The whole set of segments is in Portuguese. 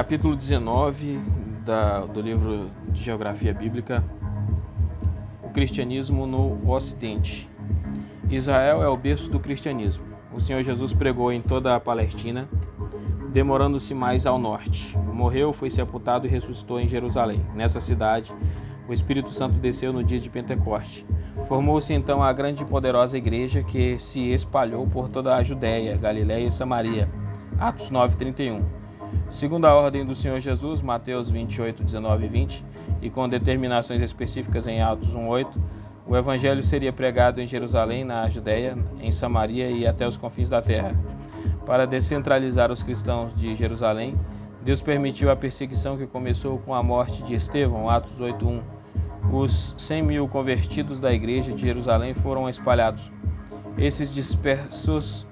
Capítulo 19 do livro de Geografia Bíblica, o cristianismo no Ocidente. Israel é o berço do cristianismo. O Senhor Jesus pregou em toda a Palestina, demorando-se mais ao norte. Morreu, foi sepultado e ressuscitou em Jerusalém. Nessa cidade, o Espírito Santo desceu no dia de Pentecoste. Formou-se então a grande e poderosa igreja que se espalhou por toda a Judéia, Galiléia e Samaria. Atos 9:31. Segundo a ordem do Senhor Jesus, Mateus 28, 19 e 20, e com determinações específicas em Atos 1:8, o evangelho seria pregado em Jerusalém, na Judéia, em Samaria e até os confins da terra. Para descentralizar os cristãos de Jerusalém, Deus permitiu a perseguição que começou com a morte de Estevão, Atos 8:1. Os 100.000 convertidos da igreja de Jerusalém foram espalhados. Esses dispersos,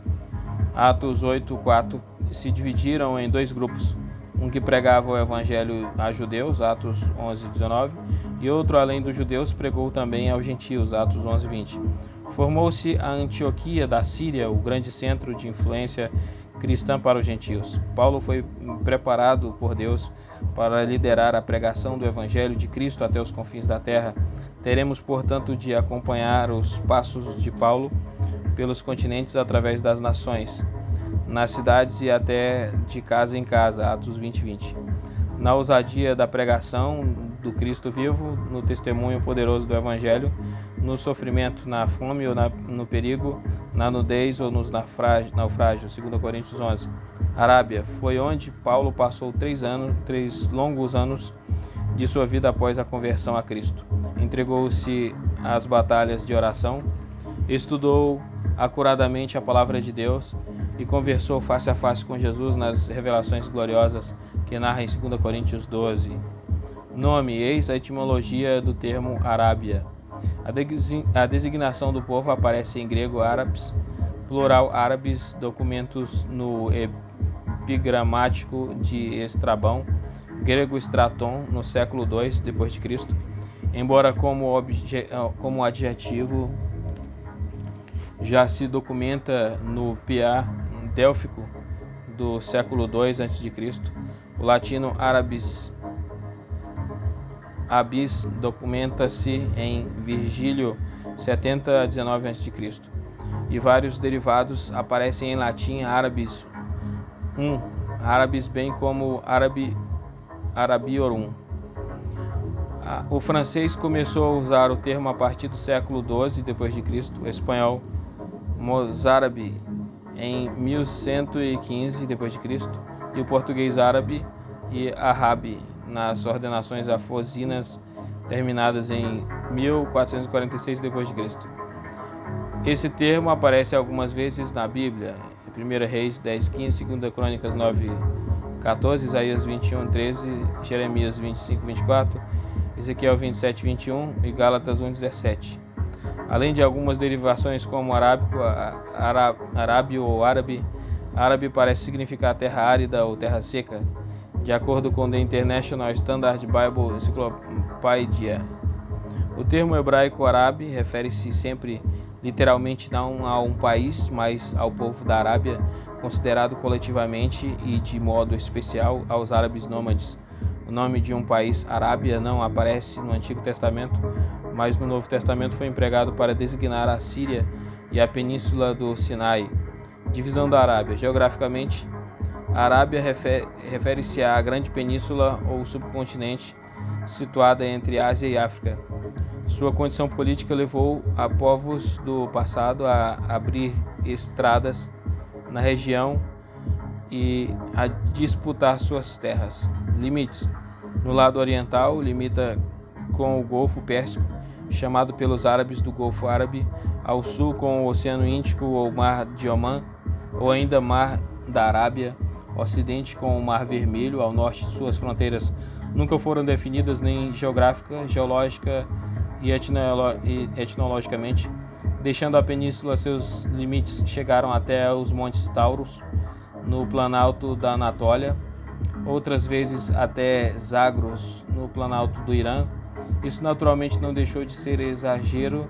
Atos 8:4, se dividiram em dois grupos, um que pregava o evangelho a judeus, Atos 11:19, e outro, além dos judeus, pregou também aos gentios, Atos 11:20. Formou-se a Antioquia da Síria, o grande centro de influência cristã para os gentios. Paulo foi preparado por Deus para liderar a pregação do evangelho de Cristo até os confins da terra. Teremos, portanto, de acompanhar os passos de Paulo pelos continentes através das nações, nas cidades e até de casa em casa, Atos 20:20. Na ousadia da pregação do Cristo vivo, no testemunho poderoso do Evangelho, no sofrimento, na fome ou no perigo, na nudez ou nos naufrágios, 2 Coríntios 11. Arábia foi onde Paulo passou 3 longos anos de sua vida após a conversão a Cristo. Entregou-se às batalhas de oração, estudou acuradamente a palavra de Deus e conversou face a face com Jesus nas revelações gloriosas que narra em 2 Coríntios 12. Nome: eis a etimologia do termo Arábia. A designação do povo aparece em grego árabes, plural árabes, documentos no epigramático de Estrabão, grego Straton, no século II d.C., embora como adjetivo já se documenta no Pia Délfico do século II a.C., o latino árabes abis documenta-se em Virgílio 70 a 19 a.C., e vários derivados aparecem em latim árabes árabes, bem como arabiorum. O francês começou a usar o termo a partir do século XII d.C., o espanhol mozárabe em 1115 d.C. e o português árabe e arrabe nas ordenações afosinas terminadas em 1446 d.C. Esse termo aparece algumas vezes na Bíblia, em 1 Reis 10:15, 2 Crônicas 9:14, Isaías 21:13, Jeremias 25:24, Ezequiel 27:21 e Gálatas 1:17. Além de algumas derivações como arábico, arábio ou árabe, árabe parece significar terra árida ou terra seca, de acordo com The International Standard Bible Encyclopedia. O termo hebraico árabe refere-se sempre literalmente não a um país, mas ao povo da Arábia, considerado coletivamente e de modo especial aos árabes nômades. O nome de um país, Arábia, não aparece no Antigo Testamento, mas no Novo Testamento foi empregado para designar a Síria e a Península do Sinai. Divisão da Arábia. Geograficamente, a Arábia refere-se à grande península ou subcontinente situada entre Ásia e África. Sua condição política levou a povos do passado a abrir estradas na região e a disputar suas terras. Limites: no lado oriental, limita com o Golfo Pérsico, chamado pelos árabes do Golfo Árabe, ao sul com o Oceano Índico ou Mar de Omã, ou ainda Mar da Arábia, ocidente com o Mar Vermelho, ao norte. Suas fronteiras nunca foram definidas nem geográfica, geológica e etnologicamente. Deixando a península, seus limites chegaram até os Montes Taurus, no planalto da Anatólia, outras vezes até Zagros, no planalto do Irã. Isso naturalmente não deixou de ser exagero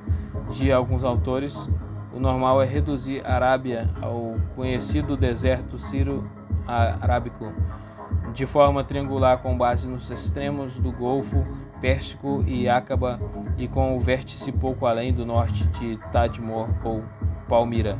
de alguns autores. O normal é reduzir a Arábia ao conhecido deserto Sírio-Arábico, de forma triangular com base nos extremos do Golfo Pérsico e Aqaba e com o vértice pouco além do norte de Tadmor ou Palmira.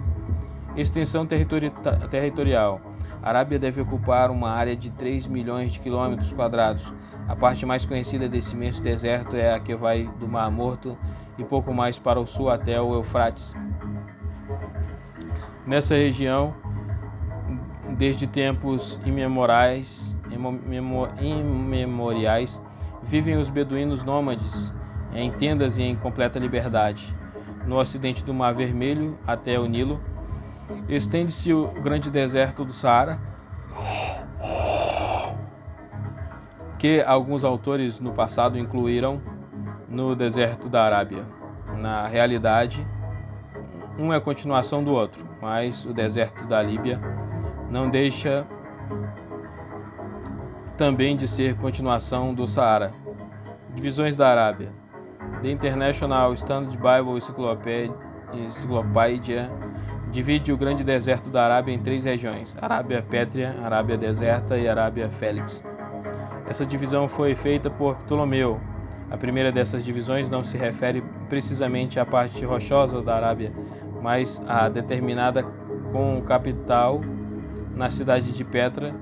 Extensão territorial. A Arábia deve ocupar uma área de 3 milhões de quilômetros quadrados. A parte mais conhecida desse imenso deserto é a que vai do Mar Morto e pouco mais para o sul até o Eufrates. Nessa região, desde tempos imemoriais, vivem os beduínos nômades em tendas e em completa liberdade. No ocidente do Mar Vermelho até o Nilo, estende-se o grande deserto do Saara, que alguns autores no passado incluíram no deserto da Arábia. Na realidade, um é a continuação do outro, mas o deserto da Líbia não deixa também de ser continuação do Saara. Divisões da Arábia. The International Standard Bible Encyclopedia divide o grande deserto da Arábia em 3 regiões: Arábia Pétrea, Arábia Deserta e Arábia Félix. Essa divisão foi feita por Ptolomeu. A primeira dessas divisões não se refere precisamente à parte rochosa da Arábia, mas a determinada com capital na cidade de Petra,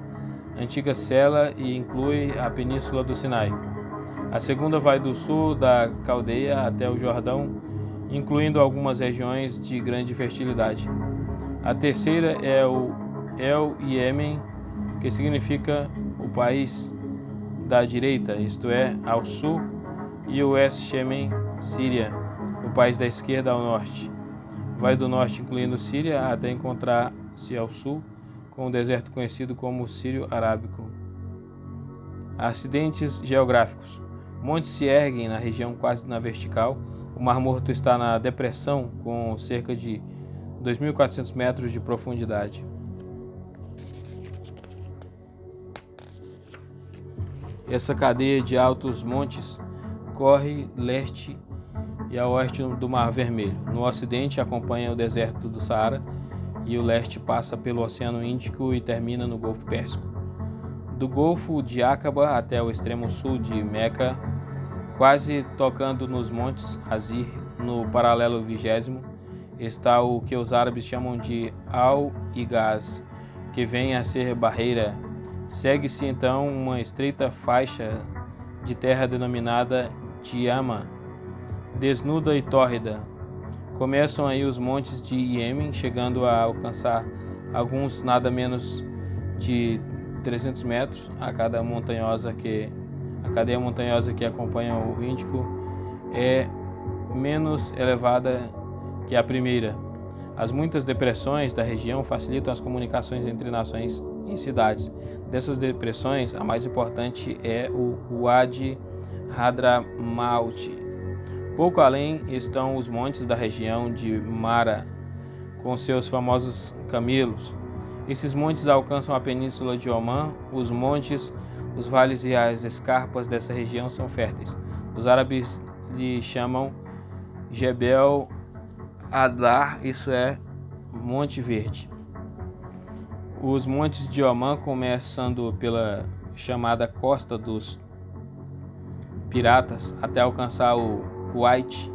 antiga Sela, e inclui a península do Sinai. A segunda vai do sul da Caldeia até o Jordão, incluindo algumas regiões de grande fertilidade. A terceira é o El Iêmen, que significa o país da direita, isto é, ao sul, e o Es Shemen, Síria, o país da esquerda ao norte. Vai do norte, incluindo Síria, até encontrar-se ao sul, com o deserto conhecido como Sírio Arábico. Acidentes geográficos. Montes se erguem na região quase na vertical. O Mar Morto está na depressão, com cerca de 2.400 metros de profundidade. Essa cadeia de altos montes corre leste e a oeste do Mar Vermelho. No ocidente acompanha o deserto do Saara e o leste passa pelo Oceano Índico e termina no Golfo Pérsico. Do Golfo de Aqaba até o extremo sul de Meca, quase tocando nos montes Azir, no paralelo 20º, está o que os árabes chamam de Al-Higaz, que vem a ser barreira. Segue-se então uma estreita faixa de terra denominada Tiama, desnuda e tórrida. Começam aí os montes de Iêmen, chegando a alcançar alguns nada menos de 300 metros. A cadeia montanhosa que acompanha o Índico é menos elevada que a primeira. As muitas depressões da região facilitam as comunicações entre nações e cidades. Dessas depressões, a mais importante é o Wadi Hadramaut. Pouco além estão os montes da região de Mara, com seus famosos camelos. Esses montes alcançam a península de Omã. Os montes, os vales e as escarpas dessa região são férteis. Os árabes lhe chamam Jebel Adlar, isso é, Monte Verde. Os montes de Omã, começando pela chamada Costa dos Piratas, até alcançar o Kuwait,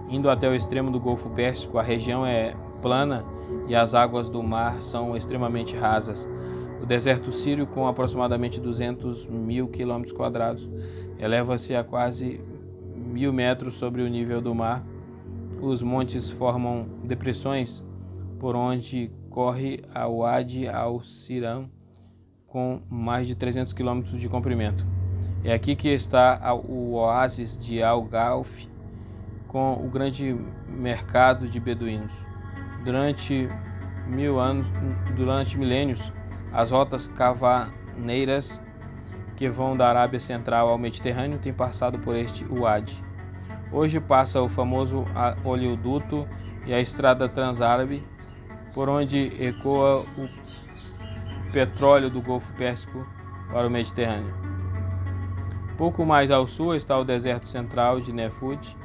indo até o extremo do Golfo Pérsico, a região é plana e as águas do mar são extremamente rasas. O deserto sírio, com aproximadamente 200.000 km², eleva-se a quase 1.000 metros sobre o nível do mar. Os montes formam depressões por onde corre a Wadi al-Siram, com mais de 300 km de comprimento. É aqui que está o oásis de Al-Galf, com o grande mercado de beduínos. Durante milênios, as rotas cavaneiras que vão da Arábia Central ao Mediterrâneo têm passado por este Wadi. Hoje passa o famoso oleoduto e a estrada transárabe, por onde ecoa o petróleo do Golfo Pérsico para o Mediterrâneo. Pouco mais ao sul está o deserto central de Nefud,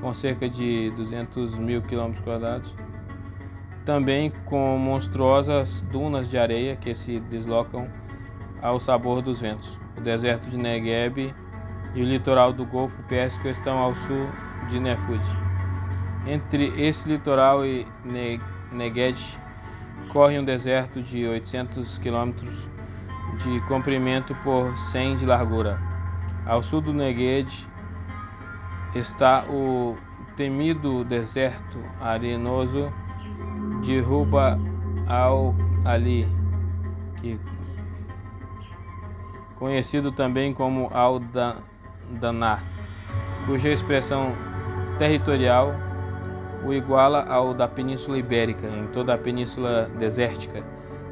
com cerca de 200.000 km², também com monstruosas dunas de areia que se deslocam ao sabor dos ventos. O deserto de Negueb e o litoral do Golfo Pérsico estão ao sul de Nefud. Entre esse litoral e Negueb corre um deserto de 800 quilômetros de comprimento por 100 de largura. Ao sul do Negueb está o temido deserto arenoso de Ruba al-Ali, conhecido também como Al-Daná, cuja expressão territorial o iguala ao da Península Ibérica. Em toda a Península Desértica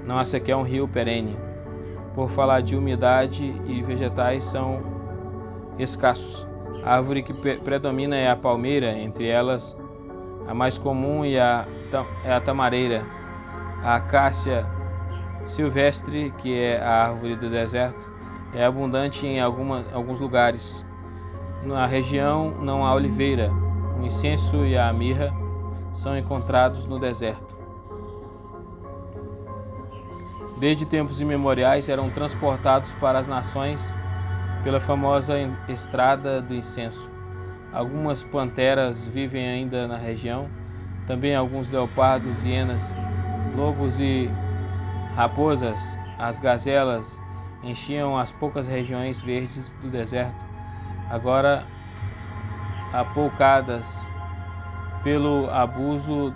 não há sequer um rio perene. Por falar de umidade e vegetais são escassos. A árvore que predomina é a palmeira, entre elas a mais comum é a tamareira. A acácia silvestre, que é a árvore do deserto, é abundante em alguns lugares. Na região não há oliveira. O incenso e a mirra são encontrados no deserto. Desde tempos imemoriais eram transportados para as nações pela famosa estrada do incenso. Algumas panteras vivem ainda na região, também alguns leopardos, hienas, lobos e raposas. As gazelas enchiam as poucas regiões verdes do deserto, agora apoucadas pelo abuso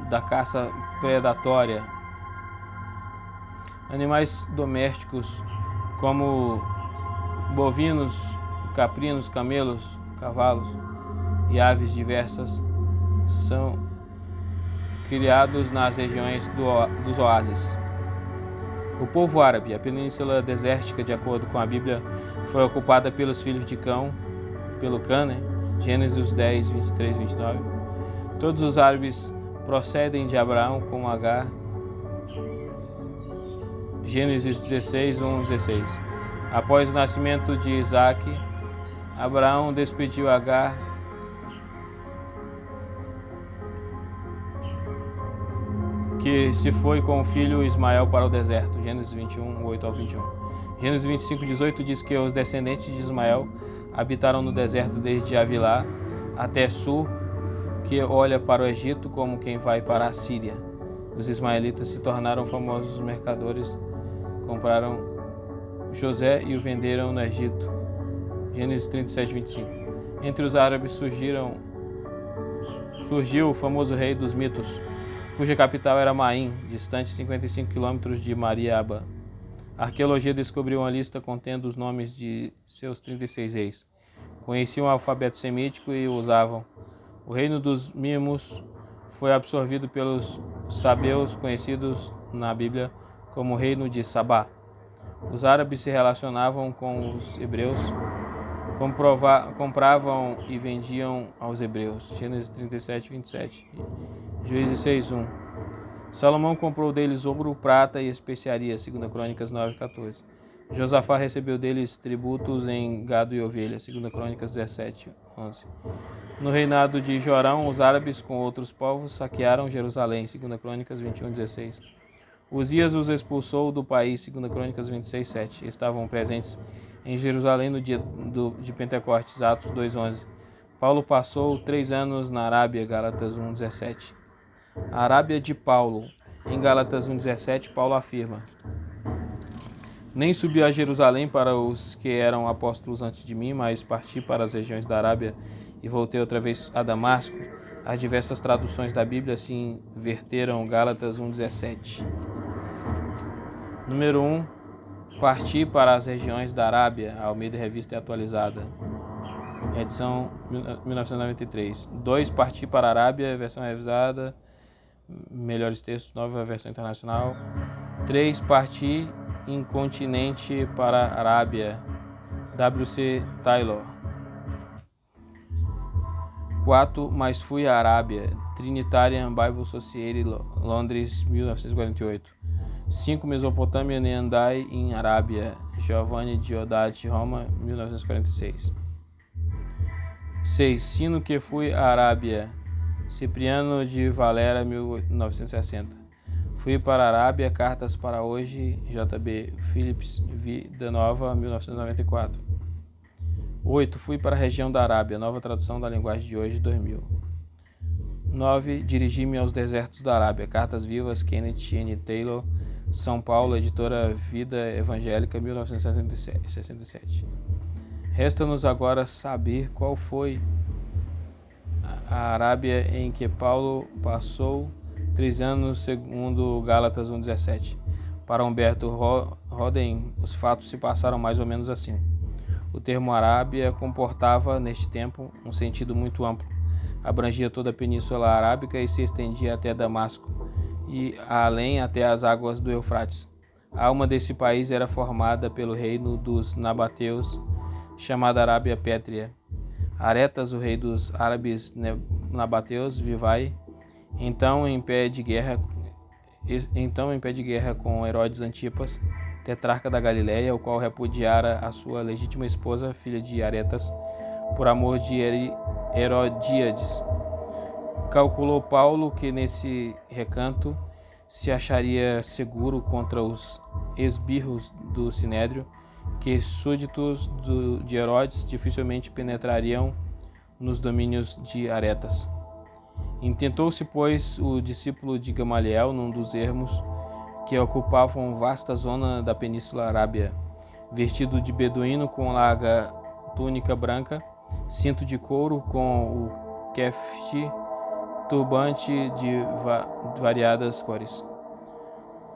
da caça predatória. Animais domésticos como bovinos, caprinos, camelos, cavalos e aves diversas são criados nas regiões dos oásis. O povo árabe, a península desértica, de acordo com a Bíblia, foi ocupada pelos filhos de pelo Cã, Gênesis 10, 23, 29. Todos os árabes procedem de Abraão com Agar, Gênesis 16, 1, 16. Após o nascimento de Isaac, Abraão despediu Agar que se foi com o filho Ismael para o deserto. Gênesis 21, 8 ao 21. Gênesis 25, 18 diz que os descendentes de Ismael habitaram no deserto desde Avilá até Sur, que olha para o Egito como quem vai para a Síria. Os ismaelitas se tornaram famosos mercadores, compraram José e o venderam no Egito. Gênesis 37, 25. Entre os árabes surgiu o famoso rei dos mitos, cuja capital era Maim, distante 55 quilômetros de Mariaba. A arqueologia descobriu uma lista contendo os nomes de seus 36 reis. Conheciam o alfabeto semítico e o usavam. O reino dos Mimos foi absorvido pelos sabeus, conhecidos na Bíblia como reino de Sabá. Os árabes se relacionavam com os hebreus, compravam e vendiam aos hebreus. Gênesis 37, 27. Juízes 6, 1. Salomão comprou deles ouro, prata e especiarias. 2 Crônicas 9, 14. Josafá recebeu deles tributos em gado e ovelhas. 2 Crônicas 17, 11. No reinado de Jorão, os árabes com outros povos saquearam Jerusalém. 2 Crônicas 21, 16. Uzias os expulsou do país. 2 Crônicas 26, 7. Estavam presentes em Jerusalém no dia de Pentecostes. Atos 2, 11. Paulo passou 3 anos na Arábia. Gálatas 1, 17. A Arábia de Paulo. Em Gálatas 1, 17, Paulo afirma: nem subi a Jerusalém para os que eram apóstolos antes de mim, mas parti para as regiões da Arábia e voltei outra vez a Damasco. As diversas traduções da Bíblia se inverteram. Gálatas 1, 17. Número 1. Parti para as regiões da Arábia. Almeida Revista Atualizada. Edição 1993. 2. Parti para a Arábia. Versão revisada. Melhores textos. Nova versão internacional. 3. Parti incontinente para a Arábia. W.C. Taylor. 4. Mas fui à Arábia. Trinitarian Bible Society, Londres, 1948. 5. Mesopotâmia, Neandai em Arábia. Giovanni Diodati, Roma, 1946. 6. Sino que fui à Arábia. Cipriano de Valera, 1960. Fui para a Arábia, cartas para hoje, J.B. Phillips, Vida Nova, 1994. 8. Fui para a região da Arábia, nova tradução da linguagem de hoje, 2000. 9. Dirigi-me aos desertos da Arábia, cartas vivas, Kenneth N. Taylor, São Paulo, editora Vida Evangélica, 1967. Resta-nos agora saber qual foi a Arábia em que Paulo passou 3 anos, segundo Gálatas 1,17. Para Humberto Roden, os fatos se passaram mais ou menos assim. O termo Arábia comportava, neste tempo, um sentido muito amplo. Abrangia toda a Península Arábica e se estendia até Damasco e além até as águas do Eufrates. A alma desse país era formada pelo reino dos nabateus, chamada Arábia Pétrea. Aretas, o rei dos árabes nabateus, Vivai, então em pé de guerra com Herodes Antipas, tetrarca da Galileia, o qual repudiara a sua legítima esposa, filha de Aretas, por amor de Herodíades. Calculou Paulo que nesse recanto se acharia seguro contra os esbirros do Sinédrio, que súditos de Herodes dificilmente penetrariam nos domínios de Aretas. Intentou-se, pois, o discípulo de Gamaliel num dos ermos que ocupavam vasta zona da Península Arábia, vestido de beduíno com larga túnica branca, cinto de couro com o kefte, turbante de variadas cores.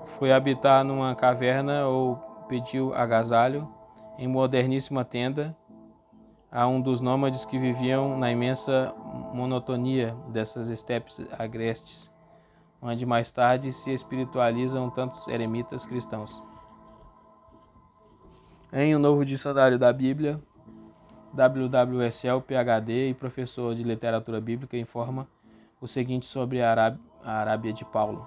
Foi habitar numa caverna ou pediu agasalho em moderníssima tenda a um dos nômades que viviam na imensa monotonia dessas estepes agrestes, onde mais tarde se espiritualizam tantos eremitas cristãos. Em O Novo Dicionário da Bíblia, WWSL, PhD e professor de literatura bíblica, informa o seguinte sobre a Arábia de Paulo.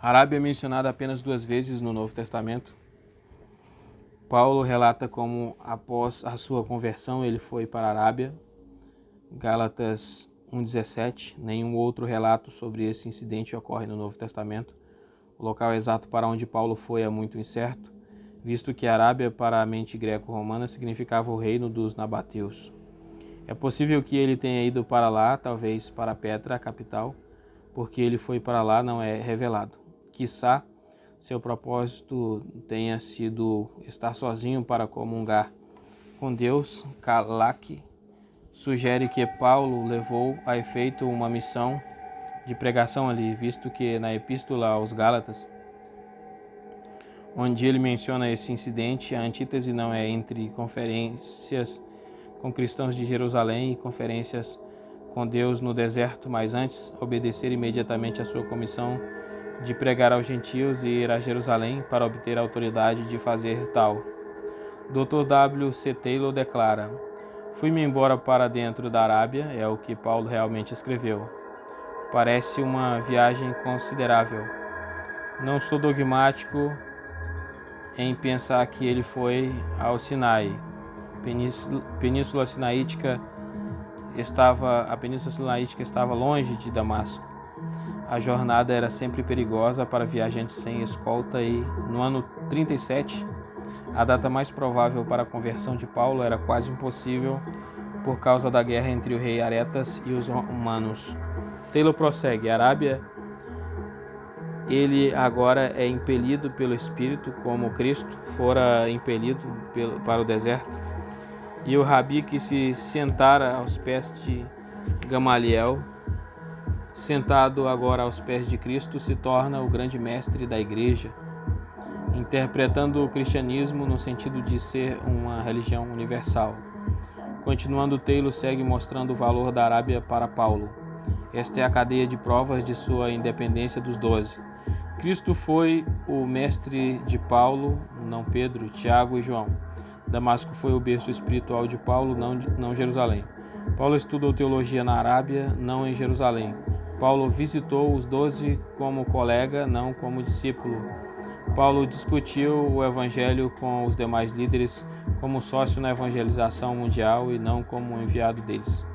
A Arábia é mencionada apenas 2 vezes no Novo Testamento. Paulo relata como, após a sua conversão, ele foi para a Arábia, Gálatas 1,17. Nenhum outro relato sobre esse incidente ocorre no Novo Testamento. O local exato para onde Paulo foi é muito incerto, visto que a Arábia, para a mente greco-romana, significava o reino dos nabateus. É possível que ele tenha ido para lá, talvez para Petra, a capital, porque ele foi para lá não é revelado. Quiçá seu propósito tenha sido estar sozinho para comungar com Deus. Kalak sugere que Paulo levou a efeito uma missão de pregação ali, visto que na Epístola aos Gálatas, onde ele menciona esse incidente, a antítese não é entre conferências com cristãos de Jerusalém e conferências com Deus no deserto, mas antes obedecer imediatamente à sua comissão de pregar aos gentios e ir a Jerusalém para obter a autoridade de fazer tal. Dr. W. C. Taylor declara: "Fui-me embora para dentro da Arábia", é o que Paulo realmente escreveu. Parece uma viagem considerável. Não sou dogmático em pensar que ele foi ao Sinai. A Península Sinaítica estava longe de Damasco. A jornada era sempre perigosa para viajantes sem escolta e, no ano 37, a data mais provável para a conversão de Paulo era quase impossível por causa da guerra entre o rei Aretas e os romanos. Taylor prossegue: a Arábia, ele agora é impelido pelo Espírito, como Cristo fora impelido para o deserto, e o rabi que se sentara aos pés de Gamaliel, sentado agora aos pés de Cristo, se torna o grande mestre da igreja, interpretando o cristianismo no sentido de ser uma religião universal. Continuando, Taylor segue mostrando o valor da Arábia para Paulo. Esta é a cadeia de provas de sua independência dos 12. Cristo foi o mestre de Paulo, não Pedro, Tiago e João. Damasco foi o berço espiritual de Paulo, não Jerusalém. Paulo estudou teologia na Arábia, não em Jerusalém. Paulo visitou os 12 como colega, não como discípulo. Paulo discutiu o evangelho com os demais líderes como sócio na evangelização mundial e não como enviado deles.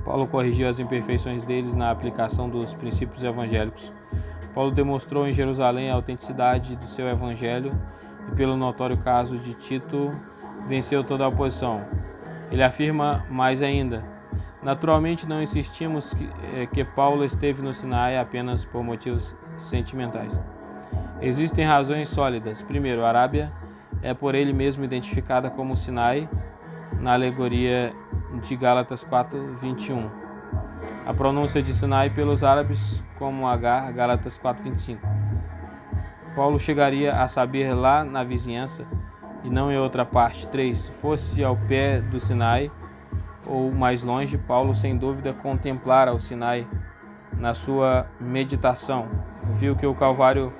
Paulo corrigiu as imperfeições deles na aplicação dos princípios evangélicos. Paulo demonstrou em Jerusalém a autenticidade do seu evangelho e, pelo notório caso de Tito, venceu toda a oposição. Ele afirma mais ainda: naturalmente não insistimos que Paulo esteve no Sinai apenas por motivos sentimentais. Existem razões sólidas. Primeiro, a Arábia é por ele mesmo identificada como Sinai, na alegoria de Gálatas 4:21. A pronúncia de Sinai pelos árabes como Agar, Gálatas 4:25. Paulo chegaria a saber lá na vizinhança e não em outra parte. 3. Fosse ao pé do Sinai ou mais longe, Paulo sem dúvida contemplara o Sinai na sua meditação. Viu que o Calvário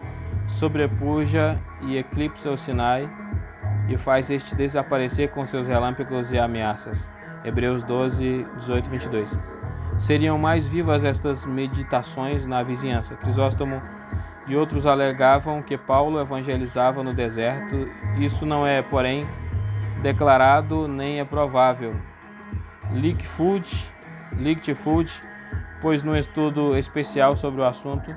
sobrepuja e eclipsa o Sinai e faz este desaparecer com seus relâmpagos e ameaças. Hebreus 12:18-22. Seriam mais vivas estas meditações na vizinhança. Crisóstomo e outros alegavam que Paulo evangelizava no deserto. Isso não é, porém, declarado nem é provável. Lichtfold, pois no estudo especial sobre o assunto,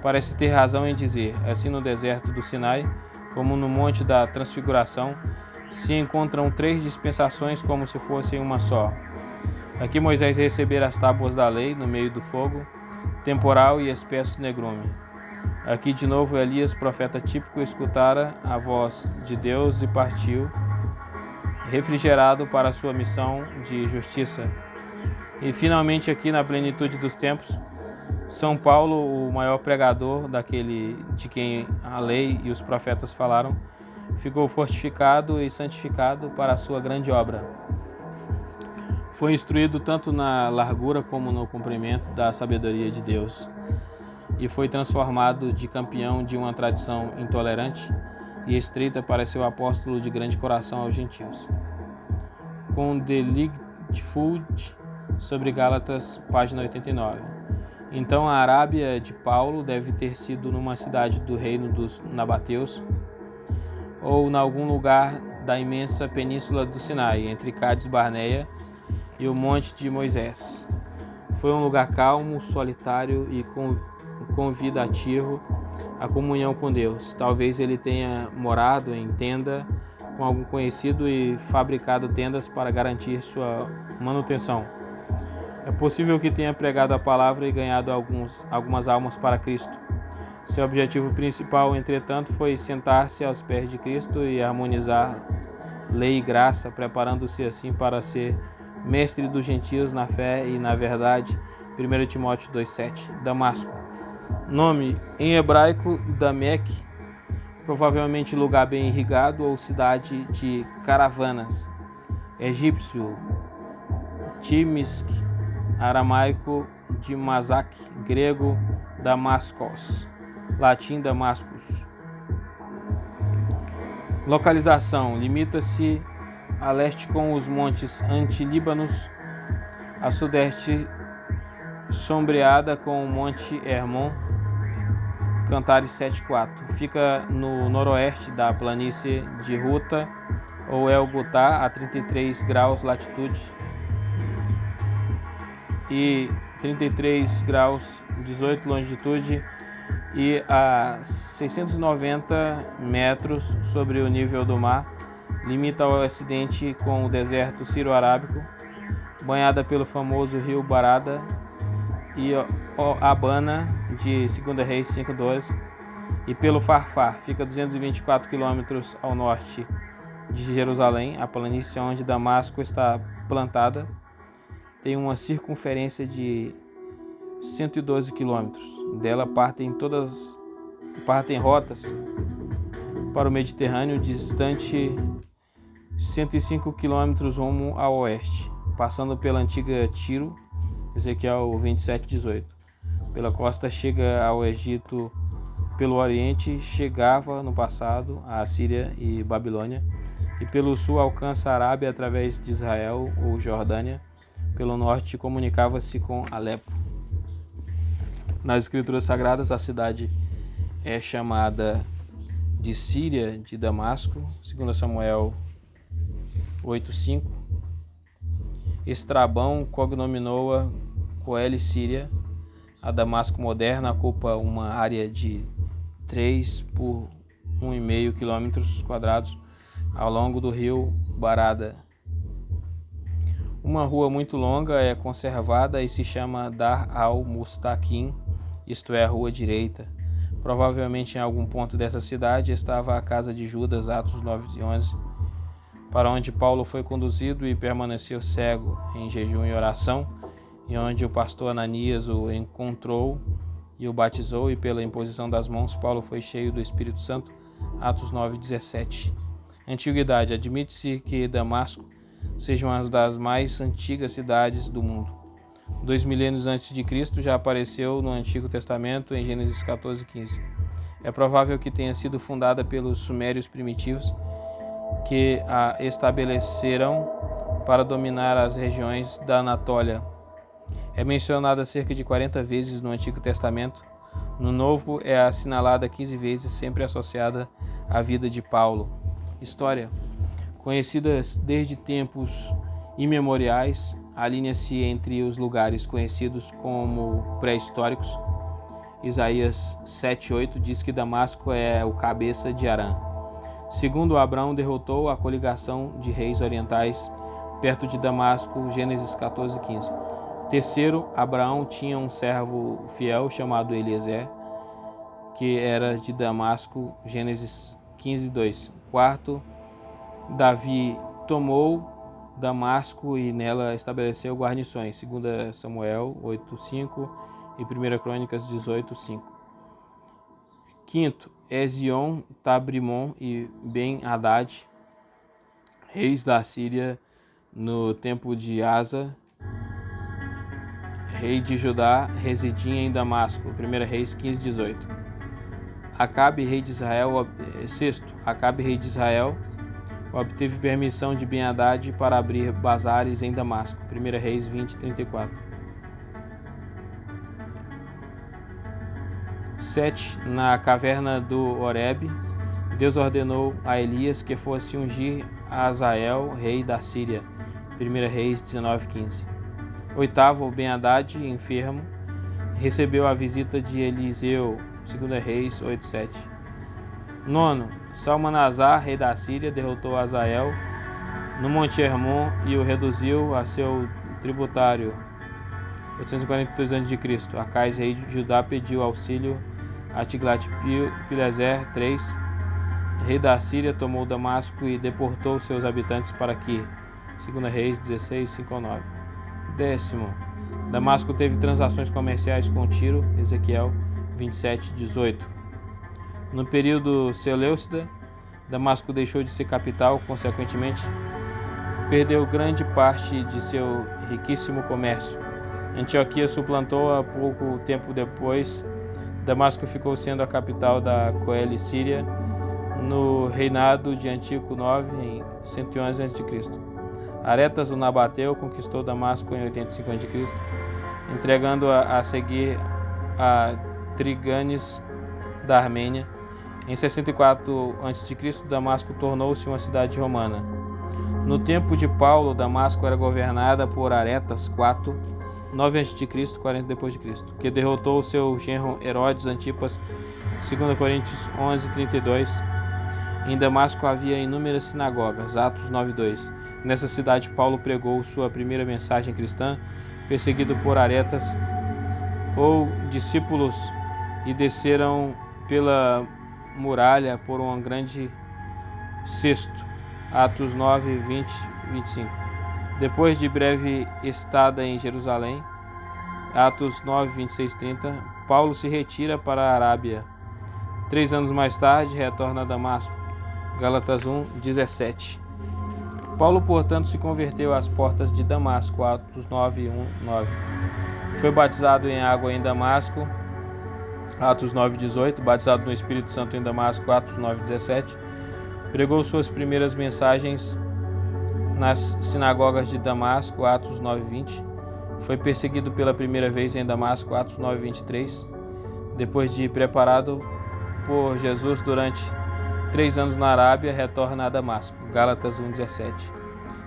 parece ter razão em dizer: assim no deserto do Sinai, como no Monte da Transfiguração, se encontram 3 dispensações como se fossem uma só. Aqui Moisés recebera as tábuas da lei no meio do fogo, temporal e espesso negrume. Aqui de novo Elias, profeta típico, escutara a voz de Deus e partiu, refrigerado para a sua missão de justiça. E finalmente aqui na plenitude dos tempos, São Paulo, o maior pregador daquele de quem a lei e os profetas falaram, ficou fortificado e santificado para a sua grande obra. Foi instruído tanto na largura como no comprimento da sabedoria de Deus e foi transformado de campeão de uma tradição intolerante e estreita para ser o apóstolo de grande coração aos gentios. Com The Lichtfold sobre Gálatas, página 89. Então a Arábia de Paulo deve ter sido numa cidade do reino dos nabateus ou em algum lugar da imensa península do Sinai, entre Cádiz Barneia e o Monte de Moisés. Foi um lugar calmo, solitário e convidativo à comunhão com Deus. Talvez ele tenha morado em tenda com algum conhecido e fabricado tendas para garantir sua manutenção. É possível que tenha pregado a palavra e ganhado algumas almas para Cristo. Seu objetivo principal, entretanto, foi sentar-se aos pés de Cristo e harmonizar lei e graça, preparando-se assim para ser mestre dos gentios na fé e na verdade. 1 Timóteo 2:7. Damasco. Nome em hebraico Dameque, provavelmente lugar bem irrigado ou cidade de caravanas. Egípcio Timisk, aramaico Dimazak, grego Damascos, latim Damascus. Localização: limita-se a leste com os montes Antilíbanos, a sudeste sombreada com o Monte Hermon, Cantares 7:4. Fica no noroeste da planície de Ruta ou El Gutá, a 33 graus latitude e 33 graus 18 longitude e a 690 metros sobre o nível do mar. Limita ao ocidente com o deserto sírio-arábico, banhada pelo famoso rio Barada e Abana de 2 Reis 5:12 e pelo Farfar. Fica 224 quilômetros ao norte de Jerusalém. A planície onde Damasco está plantada tem uma circunferência de 112 quilômetros. Dela partem rotas para o Mediterrâneo, distante 105 quilômetros rumo ao oeste, passando pela antiga Tiro, Ezequiel 27:18. Pela costa chega ao Egito, pelo oriente chegava no passado a Síria e Babilônia, e pelo sul alcança a Arábia através de Israel ou Jordânia. Pelo norte comunicava-se com Alepo. Nas escrituras sagradas a cidade é chamada de Síria de Damasco, 2 Samuel 8:5. Estrabão cognominou-a Coele Síria, A Damasco moderna ocupa uma área de 3 por 1,5 km² ao longo do rio Barada. Uma rua muito longa é conservada e se chama Dar al-Mustaqim, isto é, a rua direita. Provavelmente em algum ponto dessa cidade estava a casa de Judas, Atos 9 e 11, para onde Paulo foi conduzido e permaneceu cego em jejum e oração, e onde o pastor Ananias o encontrou e o batizou, e pela imposição das mãos Paulo foi cheio do Espírito Santo, Atos 9:17. Antiguidade. Admite-se que Damasco seja uma das mais antigas cidades do mundo. 2 milênios antes de Cristo já apareceu no Antigo Testamento em Gênesis 14:15. É provável que tenha sido fundada pelos sumérios primitivos que a estabeleceram para dominar as regiões da Anatólia. É mencionada cerca de 40 vezes no Antigo Testamento. No Novo é assinalada 15 vezes, sempre associada à vida de Paulo. História. Conhecida desde tempos imemoriais, alinha-se entre os lugares conhecidos como pré-históricos. Isaías 7:8 diz que Damasco é o cabeça de Arã. Segundo, Abrão derrotou a coligação de reis orientais perto de Damasco, Gênesis 14:15. Terceiro, Abraão tinha um servo fiel chamado Eliezer, que era de Damasco, Gênesis 15:2. Quarto, Davi tomou Damasco e nela estabeleceu guarnições, 2 Samuel 8:5 e 1 Crônicas 18:5. Quinto, Ezion, Tabrimon e Ben-Hadad, reis da Síria no tempo de Asa, rei de Judá, residia em Damasco, 1 Reis 15:18. Acabe, rei de Israel, sexto, Acabe, rei de Israel, obteve permissão de Ben-Hadad para abrir bazares em Damasco, 1 Reis 20:34. 7. Na caverna do Horebe, Deus ordenou a Elias que fosse ungir a Azael, rei da Síria, 1 Reis 19:15. 8. Ben-Hadad, enfermo, recebeu a visita de Eliseu, 2 Reis 8:7. 9. Salmanasar, rei da Síria, derrotou Azael no Monte Hermon e o reduziu a seu tributário, 842 a.C. Acais, rei de Judá, pediu auxílio a Tiglat-Pileser III, rei da Síria, tomou Damasco e deportou seus habitantes para Quir, 2 Reis 16:5-9. 10. Damasco teve transações comerciais com Tiro, Ezequiel 27:18. No período Seleucida, Damasco deixou de ser capital, consequentemente, perdeu grande parte de seu riquíssimo comércio. Antioquia suplantou a pouco tempo depois. Damasco ficou sendo a capital da Coeli Síria no reinado de Antíoco IX, em 111 a.C. Aretas, o Nabateu, conquistou Damasco em 85 a.C., entregando-a a seguir a Triganes da Armênia. Em 64 a.C., Damasco tornou-se uma cidade romana. No tempo de Paulo, Damasco era governada por Aretas IV, 9 a.C., 40 d.C., que derrotou seu genro Herodes Antipas, 2 Coríntios 11:32. Em Damasco havia inúmeras sinagogas, Atos 9:2. Nessa cidade, Paulo pregou sua primeira mensagem cristã, perseguido por Aretas ou discípulos, e desceram pela muralha por um grande cesto, Atos 9:20-25. Depois de breve estada em Jerusalém, Atos 9:26-30, Paulo se retira para a Arábia. 3 anos mais tarde, retorna a Damasco, Gálatas 1:17. Paulo, portanto, se converteu às portas de Damasco, Atos 9:1-9. Foi batizado em água em Damasco, Atos 9:18, batizado no Espírito Santo em Damasco, Atos 9:17. Pregou suas primeiras mensagens nas sinagogas de Damasco, Atos 9:20. Foi perseguido pela primeira vez em Damasco, Atos 9:23. Depois de preparado por Jesus durante 3 anos na Arábia, retorna a Damasco, Gálatas 1:17.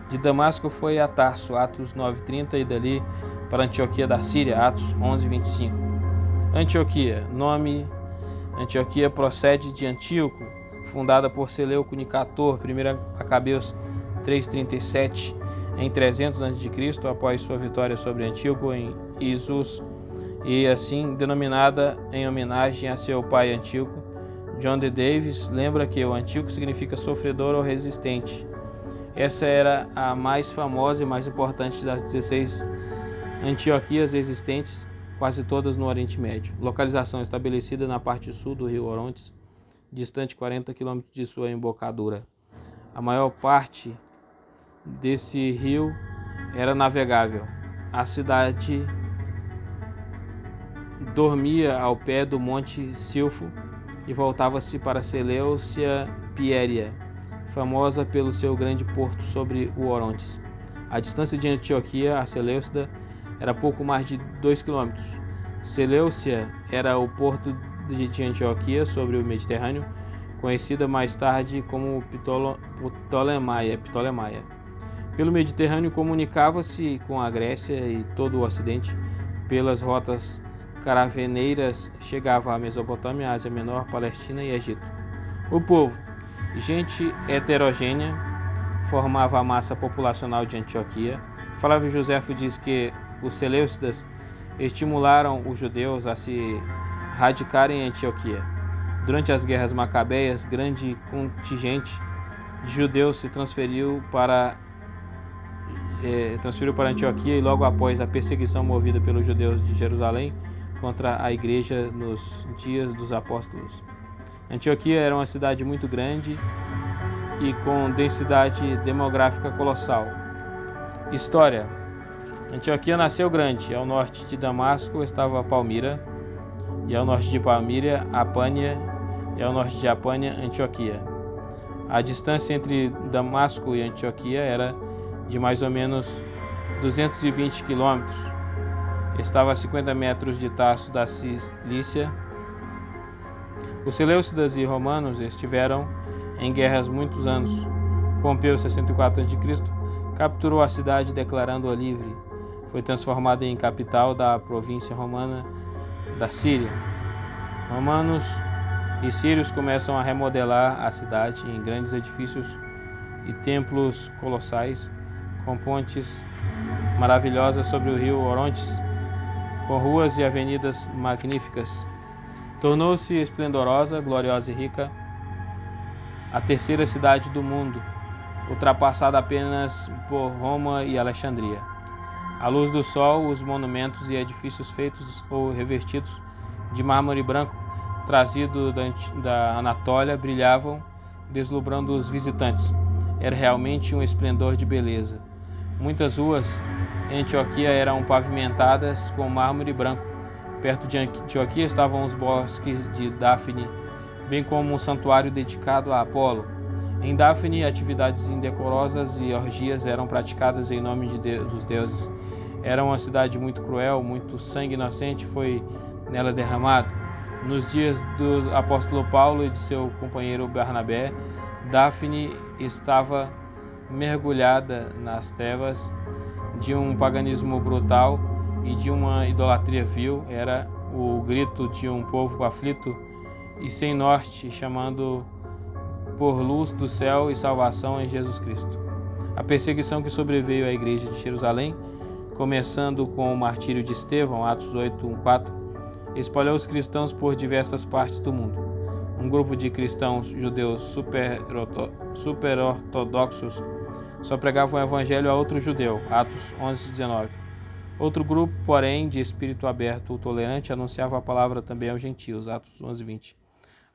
De Damasco foi a Tarso, Atos 9:30, e dali para Antioquia da Síria, Atos 11:25. Antioquia. Nome Antioquia procede de Antíoco, fundada por Seleuco Nicator, 1 Macabeus 3:37, em 300 a.C., após sua vitória sobre Antíoco em Issus, e assim denominada em homenagem a seu pai Antíoco. John D. Davis lembra que o Antíoco significa sofredor ou resistente. Essa era a mais famosa e mais importante das 16 Antioquias existentes, quase todas no Oriente Médio. Localização estabelecida na parte sul do rio Orontes, distante 40 km de sua embocadura. A maior parte desse rio era navegável. A cidade dormia ao pé do Monte Silfo e voltava-se para Seleucia Pieria, famosa pelo seu grande porto sobre o Orontes. A distância de Antioquia a Seleucida era pouco mais de 2 km. Seleucia era o porto de Antioquia sobre o Mediterrâneo, conhecida mais tarde como Ptolemaia. Pelo Mediterrâneo comunicava-se com a Grécia e todo o Ocidente. Pelas rotas caravaneiras chegava à Mesopotâmia, Ásia Menor, Palestina e Egito. O povo, gente heterogênea, formava a massa populacional de Antioquia. Flávio Joséfo diz que os seleucidas estimularam os judeus a se radicarem em Antioquia. Durante as guerras macabeias, grande contingente de judeus se transferiu para Antioquia, e logo após a perseguição movida pelos judeus de Jerusalém contra a igreja nos dias dos apóstolos. Antioquia era uma cidade muito grande e com densidade demográfica colossal. História. Antioquia nasceu grande. Ao norte de Damasco estava Palmira, e ao norte de Palmira, Apânia, e ao norte de Apânia, Antioquia. A distância entre Damasco e Antioquia era de mais ou menos 220 quilômetros. Estava a 50 metros de Tarso da Cilícia. Os seleucidas e romanos estiveram em guerras muitos anos. Pompeu, 64 a.C., capturou a cidade declarando-a livre. Foi transformada em capital da província romana da Síria. Romanos e sírios começam a remodelar a cidade em grandes edifícios e templos colossais, com pontes maravilhosas sobre o rio Orontes, com ruas e avenidas magníficas. Tornou-se esplendorosa, gloriosa e rica, a terceira cidade do mundo, ultrapassada apenas por Roma e Alexandria. À luz do sol, os monumentos e edifícios feitos ou revestidos de mármore branco, trazido da Anatólia, brilhavam, deslumbrando os visitantes. Era realmente um esplendor de beleza. Muitas ruas em Antioquia eram pavimentadas com mármore branco. Perto de Antioquia estavam os bosques de Dafne, bem como um santuário dedicado a Apolo. Em Dafne, atividades indecorosas e orgias eram praticadas em nome dos deuses. Era uma cidade muito cruel, muito sangue inocente foi nela derramado. Nos dias do apóstolo Paulo e de seu companheiro Barnabé, Dafne estava mergulhada nas trevas de um paganismo brutal e de uma idolatria vil. Era o grito de um povo aflito e sem norte, chamando por luz do céu e salvação em Jesus Cristo. A perseguição que sobreveio à igreja de Jerusalém, começando com o martírio de Estevão, Atos 8:1-4, espalhou os cristãos por diversas partes do mundo. Um grupo de cristãos judeus super-ortodoxos só pregavam o evangelho a outro judeu, Atos 11:19. Outro grupo, porém, de espírito aberto ou tolerante, anunciava a palavra também aos gentios, Atos 11:20.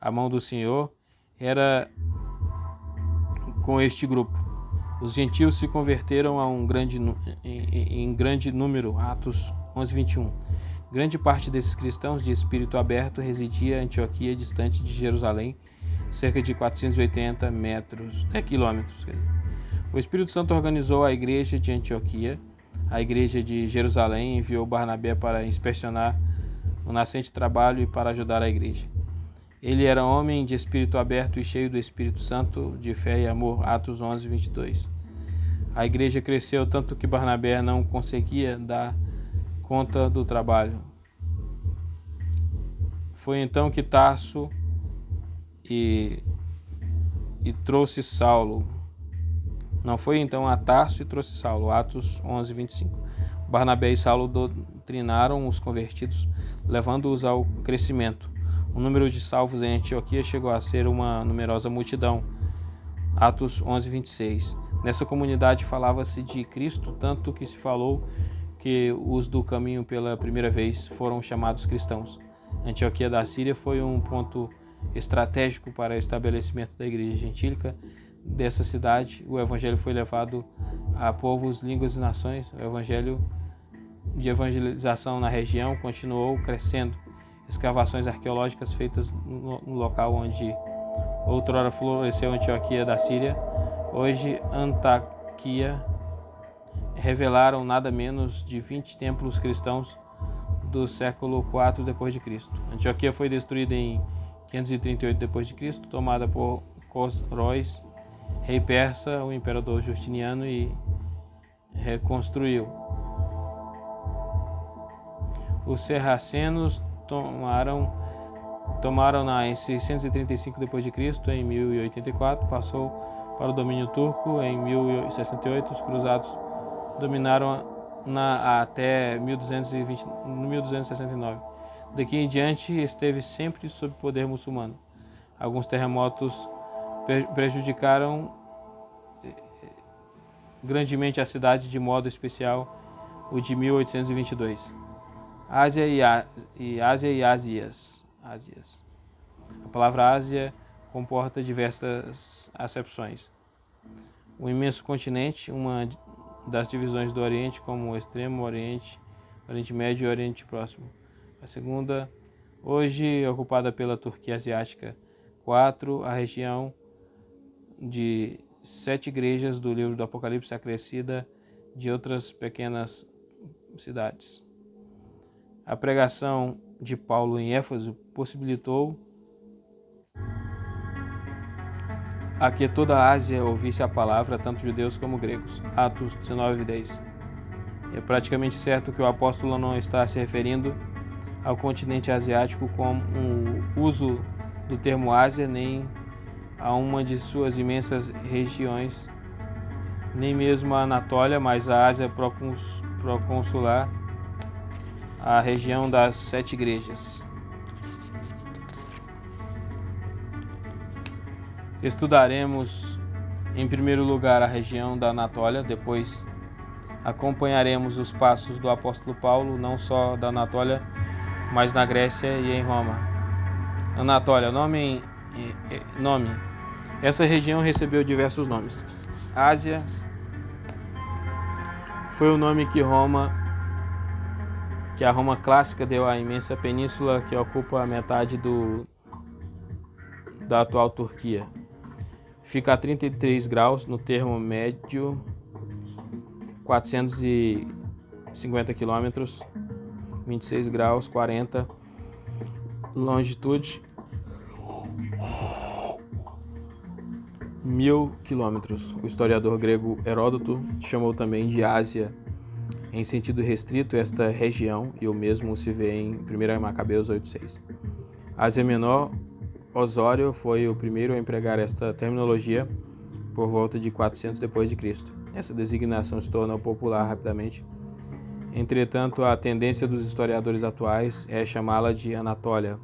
A mão do Senhor era com este grupo. Os gentios se converteram em grande número, Atos 11:21. Grande parte desses cristãos de espírito aberto residia em Antioquia, distante de Jerusalém, cerca de 480 quilômetros. O Espírito Santo organizou a igreja de Antioquia. A igreja de Jerusalém enviou Barnabé para inspecionar o nascente trabalho e para ajudar a igreja. Ele era homem de espírito aberto e cheio do Espírito Santo, de fé e amor, Atos 11:22. A igreja cresceu tanto que Barnabé não conseguia dar conta do trabalho. Foi então que Tarso e trouxe Saulo. Não foi então a Tarso e trouxe Saulo. Atos 11, 25. Barnabé e Saulo doutrinaram os convertidos, levando-os ao crescimento. O número de salvos em Antioquia chegou a ser uma numerosa multidão. Atos 11, 26. Nessa comunidade falava-se de Cristo, tanto que se falou que os do caminho pela primeira vez foram chamados cristãos. Antioquia da Síria foi um ponto estratégico para o estabelecimento da igreja gentílica dessa cidade. O evangelho foi levado a povos, línguas e nações. O evangelho de evangelização na região continuou crescendo. Escavações arqueológicas feitas no local onde outrora floresceu Antioquia da Síria, hoje Antaquia, revelaram nada menos de 20 templos cristãos do século IV d.C. Antioquia foi destruída em 538 d.C., tomada por Cosróis, rei persa, o imperador Justiniano, e reconstruiu. Os sarracenos tomaram-na em 635 d.C., em 1084, passou para o domínio turco em 1068, os cruzados dominaram-na até 1269. Daqui em diante esteve sempre sob poder muçulmano. Alguns terremotos prejudicaram grandemente a cidade, de modo especial o de 1822. Ásia e Ásias. A palavra Ásia comporta diversas acepções. O imenso continente, uma das divisões do Oriente, como o Extremo Oriente, Oriente Médio e Oriente Próximo. A segunda, hoje ocupada pela Turquia Asiática. 4. A região de 7 igrejas do livro do Apocalipse, acrescida de outras pequenas cidades. A pregação de Paulo em Éfeso possibilitou a que toda a Ásia ouvisse a palavra, tanto judeus como gregos. Atos 19:10. É praticamente certo que o apóstolo não está se referindo ao continente asiático com o uso do termo Ásia, nem a uma de suas imensas regiões, nem mesmo a Anatólia, mas a Ásia proconsular, a região das 7 igrejas. Estudaremos em primeiro lugar a região da Anatólia, depois acompanharemos os passos do apóstolo Paulo, não só da Anatólia, mas na Grécia e em Roma. Anatólia, nome. Essa região recebeu diversos nomes. Ásia foi o nome que a Roma clássica deu à imensa península que ocupa a metade da atual Turquia. Fica a 33 graus no termo médio, 450 quilômetros, 26 graus, 40 longitude, 1000 quilômetros. O historiador grego Heródoto chamou também de Ásia, em sentido restrito, esta região, e o mesmo se vê em 1 Macabeus 8:6. Ásia Menor, Osório foi o primeiro a empregar esta terminologia por volta de 400 d.C. Essa designação se tornou popular rapidamente. Entretanto, a tendência dos historiadores atuais é chamá-la de Anatólia.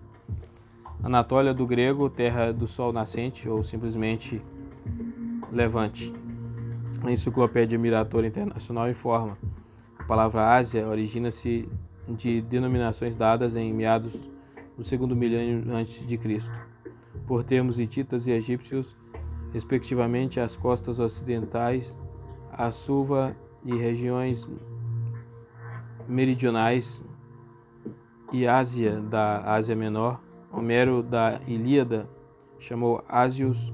Anatólia do grego, terra do sol nascente, ou simplesmente Levante. A Enciclopédia Mirator Internacional informa: a palavra Ásia origina-se de denominações dadas em meados do segundo milênio antes de Cristo, por termos hititas e egípcios, respectivamente as costas ocidentais, a Suva e regiões meridionais, e Ásia da Ásia Menor. Homero da Ilíada chamou Ásios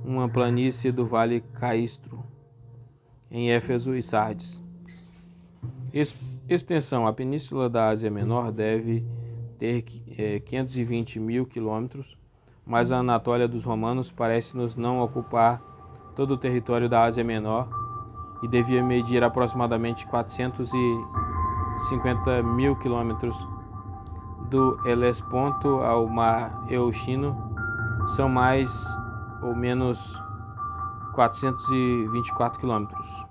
uma planície do Vale Caístro, em Éfeso e Sardes. Extensão: a península da Ásia Menor deve ter 520 mil quilômetros, mas a Anatólia dos romanos parece-nos não ocupar todo o território da Ásia Menor e devia medir aproximadamente 450 mil quilômetros do Helesponto ao Mar Euxino são mais ou menos 424 quilômetros.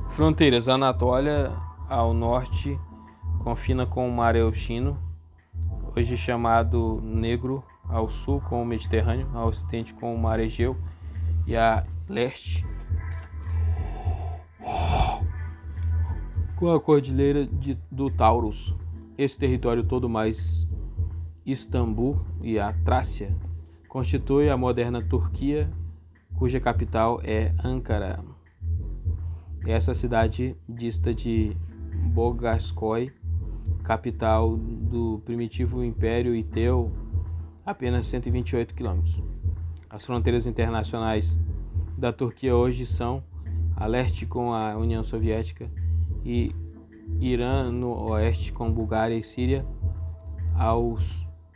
Fronteiras: Anatólia ao norte confina com o Mar Euxino, hoje chamado Negro, ao sul com o Mediterrâneo, ao ocidente com o Mar Egeu e a leste com a Cordilheira do Taurus. Esse território todo, mais Istambul e a Trácia, constitui a moderna Turquia, cuja capital é Ankara. Essa cidade dista de Bogaskoi, capital do primitivo Império Hiteu, apenas 128 quilômetros. As fronteiras internacionais da Turquia hoje são a leste com a União Soviética e Irã no oeste com Bulgária e Síria, ao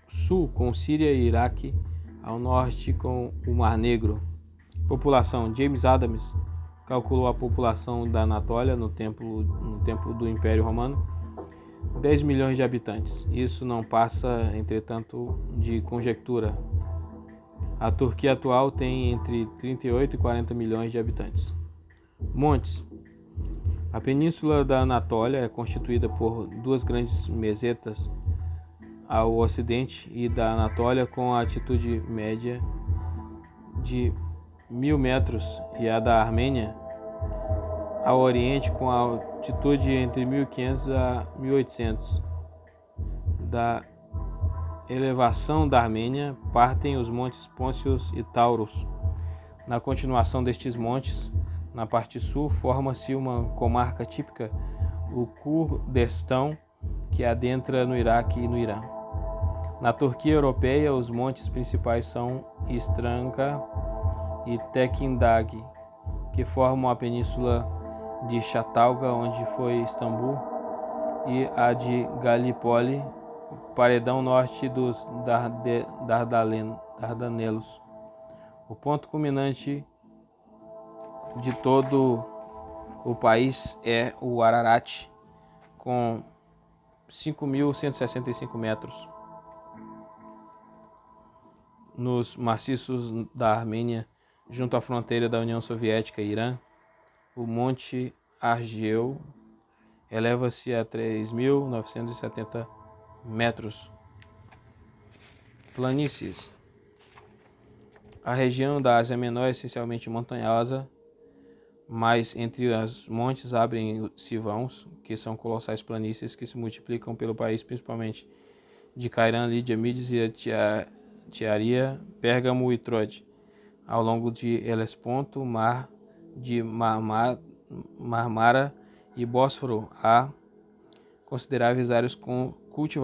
sul com Síria e Iraque, ao norte com o Mar Negro. População: James Adams calculou a população da Anatólia no tempo do Império Romano, 10 milhões de habitantes. Isso não passa, entretanto, de conjectura. A Turquia atual tem entre 38 e 40 milhões de habitantes. Montes: a península da Anatólia é constituída por duas grandes mesetas ao ocidente e da Anatólia com a altitude média de 1.000 metros e a da Armênia ao oriente com a altitude entre 1.500 a 1.800. Da elevação da Armênia partem os montes Pôncios e Taurus. Na continuação destes montes, na parte sul, forma-se uma comarca típica, o Kurdestão, que adentra no Iraque e no Irã. Na Turquia europeia, os montes principais são Istranca e Tekindag, que formam a península de Çatalca, onde foi Istambul, e a de Galípoli, paredão norte dos Dardanelos. O ponto culminante de todo o país é o Ararat, com 5.165 metros. Nos maciços da Armênia, junto à fronteira da União Soviética e Irã, o Monte Argeu eleva-se a 3.970 metros. Planícies: a região da Ásia Menor é essencialmente montanhosa, mas entre os montes abrem-se vãos, que são colossais planícies que se multiplicam pelo país, principalmente de Cairã, Lídia, Mídias e Tiaria, Pérgamo e Troade, ao longo de Helesponto, Mar de Marmara e Bósforo, há consideráveis áreas cultivadas